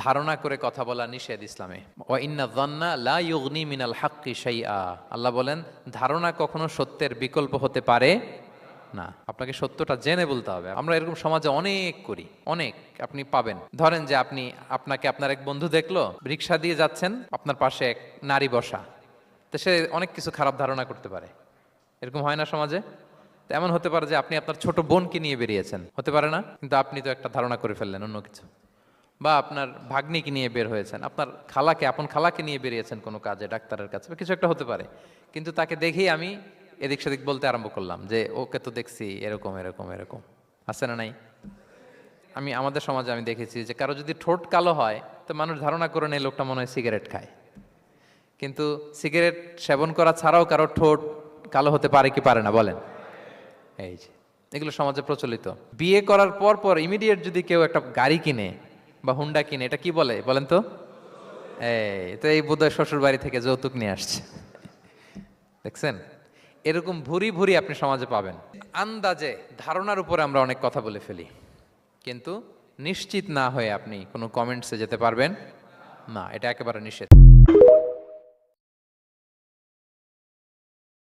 ধারণা করে কথা বলা নিষেধ ইসলামে। ওয়া ইন্না যান্না লা ইউগনি মিনাল হাক্কি শাইআ, আল্লাহ বলেন ধারণা কখনো সত্যের বিকল্প হতে পারে না। আপনাকে সত্যটা জেনে বলতে হবে। আমরা এরকম সমাজে অনেক করি, অনেক। আপনি পাবেন, ধরেন যে আপনাকে আপনার এক বন্ধু দেখলো, রিক্সা দিয়ে যাচ্ছেন, আপনার পাশে এক নারী বসা, তো সে অনেক কিছু খারাপ ধারণা করতে পারে। এরকম হয় না সমাজে? তো এমন হতে পারে যে আপনি আপনার ছোট বোনকে নিয়ে বেরিয়েছেন, হতে পারে না? কিন্তু আপনি তো একটা ধারণা করে ফেললেন অন্য কিছু। বা আপনার ভাগ্নিকে নিয়ে বের হয়েছেন, আপনার আপন খালাকে নিয়ে বেরিয়েছেন কোনো কাজে, ডাক্তারের কাছে বা কিছু একটা হতে পারে। কিন্তু তাকে দেখেই আমি এদিক সেদিক বলতে আরম্ভ করলাম যে ওকে তো দেখছি এরকম এরকম এরকম। আছে না নাই? আমাদের সমাজে আমি দেখেছি যে কারো যদি ঠোঁট কালো হয় তো মানুষ ধারণা করে নেয় লোকটা মনে হয় সিগারেট খায়। কিন্তু সিগারেট সেবন করা ছাড়াও কারো ঠোঁট কালো হতে পারে কি পারে না বলেন? এই যে এগুলো সমাজে প্রচলিত। বিয়ে করার পর পর ইমিডিয়েট যদি কেউ একটা গাড়ি কিনে বা হুন্ডা কিনে, এটা কি বলে বলেন তো? এই বোধহয় শ্বশুর বাড়ি থেকে যৌতুক নিয়ে আসছে। দেখছেন, এরকম ভুরি ভুরি আপনি সমাজে পাবেন। আন্দাজে ধারণার উপরে আমরা অনেক কথা বলে ফেলি, কিন্তু নিশ্চিত না হয়ে আপনি কোনো কমেন্টসে যেতে পারবেন না, এটা একেবারে নিষেধ।